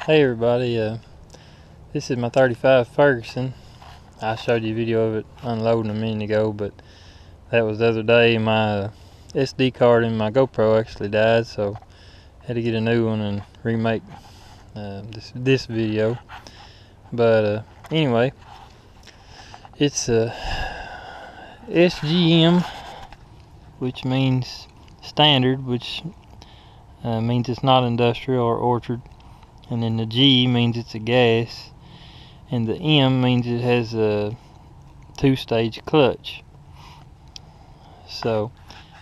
Hey everybody, this is my 35 Ferguson. I showed you a video of it unloading a minute ago, but that was the other day. My SD card in my GoPro actually died, so I had to get a new one and remake this video. But anyway, it's a SGM, which means standard, which means it's not industrial or orchard. And then the G means it's a gas, and the M means it has a two-stage clutch. So,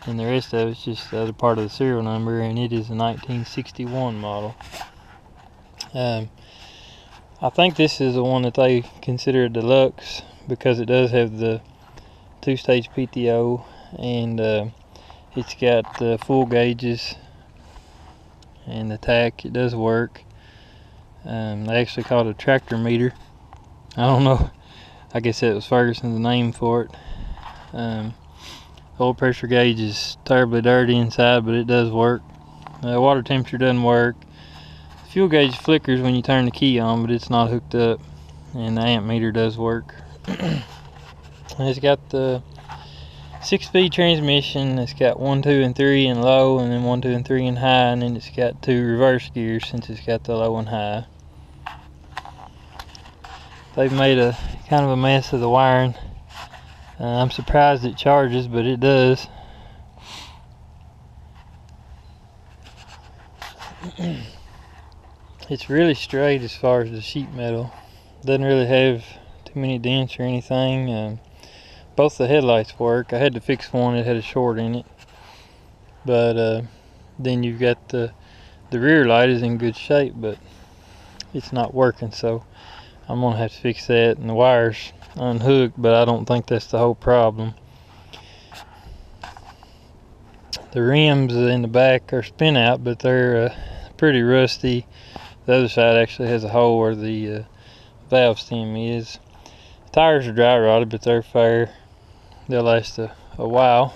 and the rest of it's just the other part of the serial number, and it is a 1961 model. I think this is the one that they consider a deluxe because it does have the two-stage PTO, and it's got the full gauges and the tach. It does work. They actually call it a tractor meter. I don't know. I guess that was Ferguson's name for it. Oil pressure gauge is terribly dirty inside, but it does work. Water temperature doesn't work. Fuel gauge flickers when you turn the key on, but it's not hooked up. And the amp meter does work. It's got the 6-speed transmission. It's got 1, 2, and 3 in low, and then 1, 2, and 3 in high, and then it's got 2 reverse gears since it's got the low and high. They've made a kind of a mess of the wiring. I'm surprised it charges, but it does. It's really straight as far as the sheet metal. Doesn't really have too many dents or anything. Both the headlights work. I had to fix one, it had a short in it. But then you've got the rear light is in good shape, but it's not working, so I'm gonna have to fix that. And the wire's unhooked, but I don't think that's the whole problem. The rims in the back are spin out, but they're pretty rusty. The other side actually has a hole where the valve stem is. The tires are dry rotted, but they're fair. They'll last a while.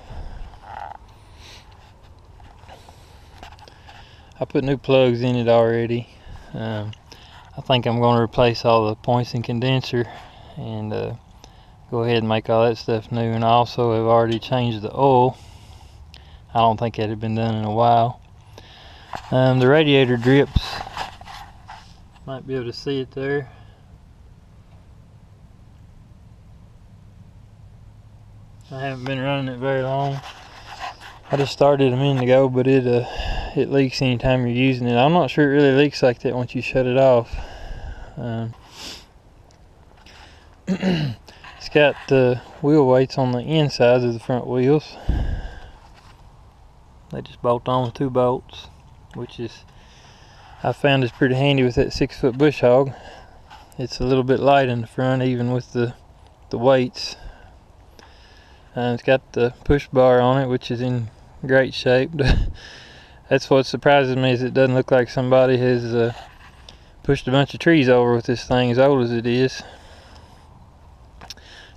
I put new plugs in it already. I think I'm going to replace all the points and condenser and go ahead and make all that stuff new. And I also have already changed the oil. I don't think that had been done in a while. The radiator drips. Might be able to see it there. I haven't been running it very long. I just started a minute ago, but it leaks anytime you're using it. I'm not sure it really leaks like that once you shut it off. It's got the wheel weights on the insides of the front wheels. They just bolt on with 2 bolts, which is, I found, is pretty handy with that 6-foot bush hog. It's a little bit light in the front, even with the weights. It's got the push bar on it, which is in great shape. That's what surprises me, is it doesn't look like somebody has pushed a bunch of trees over with this thing, as old as it is.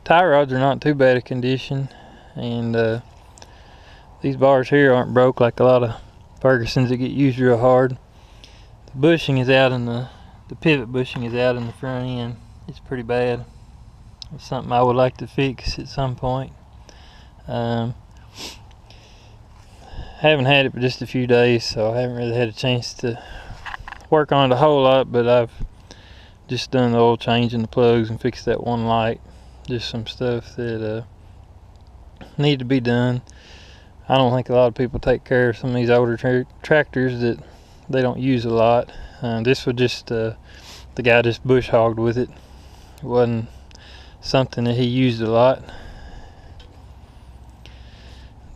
Tie rods are not too bad a condition, and these bars here aren't broke like a lot of Fergusons that get used real hard. The bushing is out in the pivot bushing is out in the front end. It's pretty bad. It's something I would like to fix at some point. Haven't had it for just a few days, so I haven't really had a chance to work on it a whole lot, but I've just done the oil change and the plugs and fixed that one light. Just some stuff that need to be done. I don't think a lot of people take care of some of these older tractors that they don't use a lot. This was just the guy just bush hogged with it. It wasn't something that he used a lot.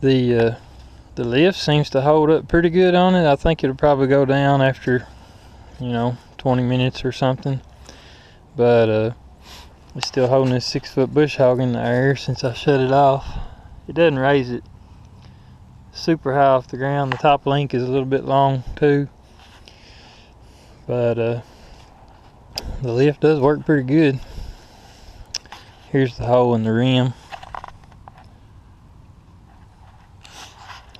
The lift seems to hold up pretty good on it. I think it'll probably go down after 20 minutes or something, but it's still holding this 6-foot bush hog in the air since I shut it off. It doesn't raise it super high off the ground. The top link is a little bit long too, but the lift does work pretty good. Here's the hole in the rim.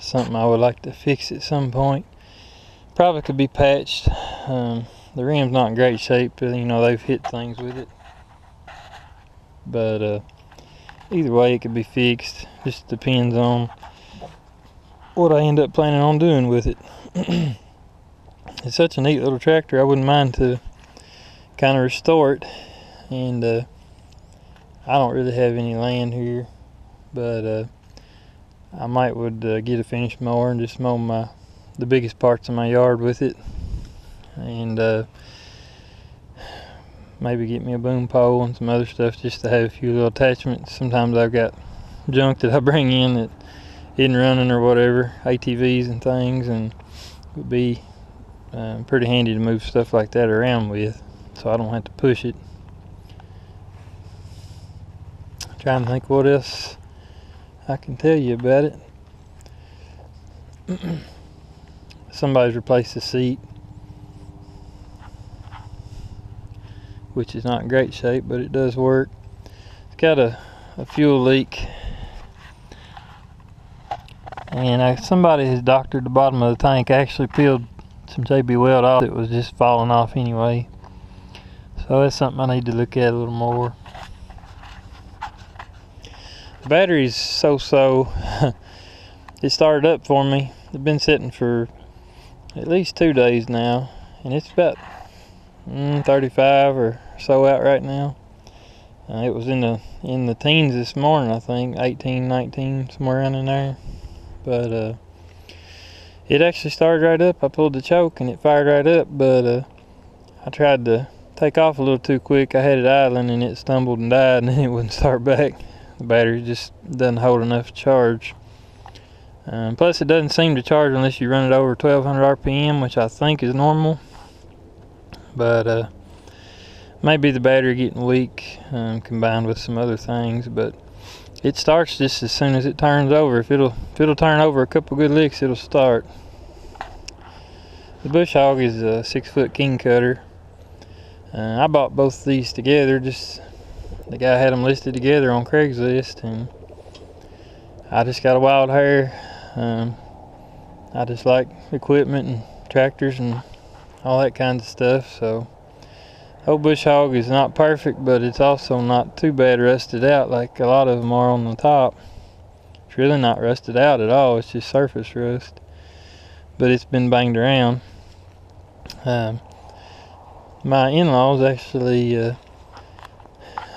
Something I would like to fix at some point. Probably could be patched. The rim's not in great shape. You know, they've hit things with it. But either way, it could be fixed. Just depends on what I end up planning on doing with it. It's such a neat little tractor. I wouldn't mind to kind of restore it. And I don't really have any land here, but I might would get a finish mower and just mow the biggest parts of my yard with it, and maybe get me a boom pole and some other stuff just to have a few little attachments. Sometimes I've got junk that I bring in that isn't running or whatever, ATVs and things, and it would be pretty handy to move stuff like that around with, so I don't have to push it. Trying to think what else I can tell you about it. Somebody's replaced the seat, which is not in great shape, but it does work. It's got a fuel leak, and somebody has doctored the bottom of the tank. I actually peeled some JB Weld off. It was just falling off anyway, so that's something I need to look at a little more. The battery's so-so. It started up for me. It's been sitting for at least 2 days now, and it's about 35 or so out right now. It was in the teens this morning, I think, 18, 19, somewhere around in there. But it actually started right up. I pulled the choke and it fired right up, but I tried to take off a little too quick. I had it idling and it stumbled and died, and then it wouldn't start back. The battery just doesn't hold enough charge. Plus, it doesn't seem to charge unless you run it over 1200 RPM, which I think is normal. But maybe the battery getting weak combined with some other things. But it starts just as soon as it turns over. If it'll turn over a couple good licks, it'll start. The bush hog is a 6-foot king cutter. I bought both these together. Just the guy had them listed together on Craigslist, and I just got a wild hair. I just like equipment and tractors and all that kind of stuff. So old bush hog is not perfect, but it's also not too bad rusted out like a lot of them are on the top. It's really not rusted out at all. It's just surface rust, but it's been banged around. My in-laws actually,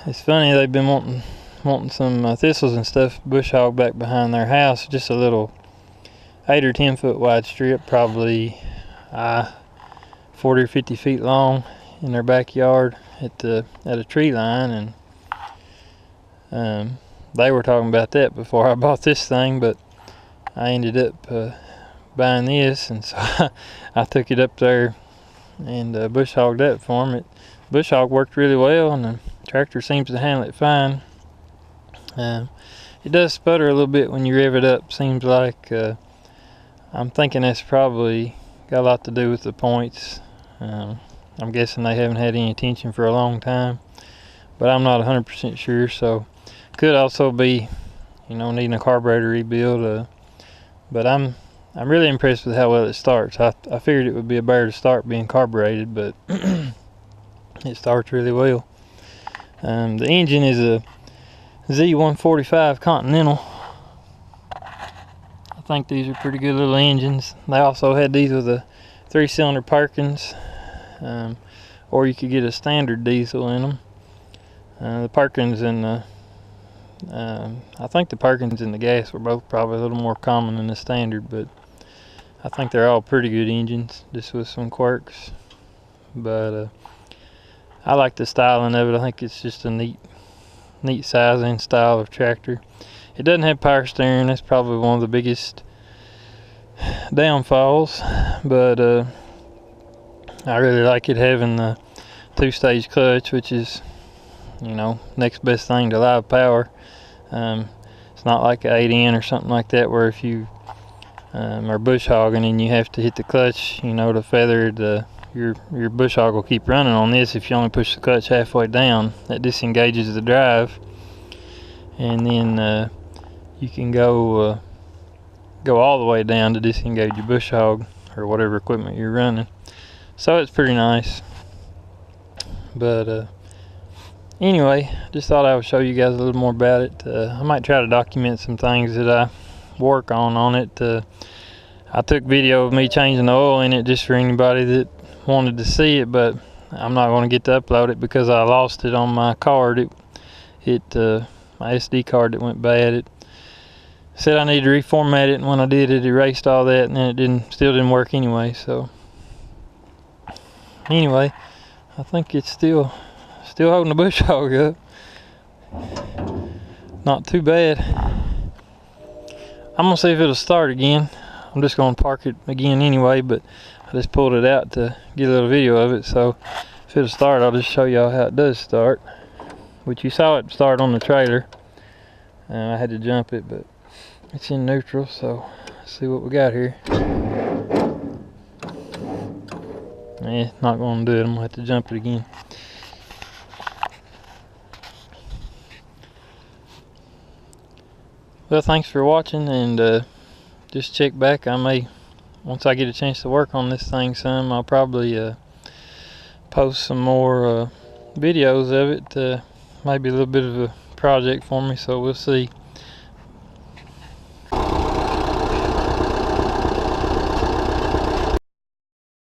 it's funny, they've been wanting some thistles and stuff bush hog back behind their house. Just a little 8 or 10 foot wide strip, probably 40 or 50 feet long, in their backyard at a tree line. And they were talking about that before I bought this thing, but I ended up buying this, and so I took it up there and bush hogged that for them. Bush hog worked really well, and the tractor seems to handle it fine. It does sputter a little bit when you rev it up. Seems like I'm thinking that's probably got a lot to do with the points. I'm guessing they haven't had any attention for a long time, but I'm not 100% sure. So could also be, needing a carburetor rebuild. But I'm really impressed with how well it starts. I figured it would be a bear to start being carbureted, but it starts really well. The engine is a Z145 Continental. I think these are pretty good little engines. They also had these with a 3-cylinder Perkins, or you could get a standard diesel in them. The Perkins and the I think the Perkins and the gas were both probably a little more common than the standard, but I think they're all pretty good engines, just with some quirks. But I like the styling of it. I think it's just a neat size and style of tractor. It doesn't have power steering. That's probably one of the biggest downfalls, but I really like it having the 2-stage clutch, which is next best thing to live power. It's not like an 8N or something like that, where if you are bush hogging and you have to hit the clutch to feather your bush hog will keep running. On this, if you only push the clutch halfway down, that disengages the drive, and then you can go all the way down to disengage your bush hog or whatever equipment you're running. So it's pretty nice. But anyway, just thought I would show you guys a little more about it. I might try to document some things that I work on it. I took video of me changing the oil in it just for anybody that wanted to see it, but I'm not going to get to upload it because I lost it on my card. My SD card that went bad. It said I needed to reformat it, and when I did, it erased all that, and then it still didn't work anyway. So anyway, I think it's still holding the bush hog up. Not too bad. I'm gonna see if it'll start again. I'm just gonna park it again anyway, but I just pulled it out to get a little video of it. So if it'll start, I'll just show y'all how it does start. Which you saw it start on the trailer. I had to jump it, but it's in neutral, so let's see what we got here. Not gonna do it. I'm gonna have to jump it again. Well, thanks for watching, and just check back. Once I get a chance to work on this thing some, I'll probably post some more videos of it. Maybe a little bit of a project for me, so we'll see.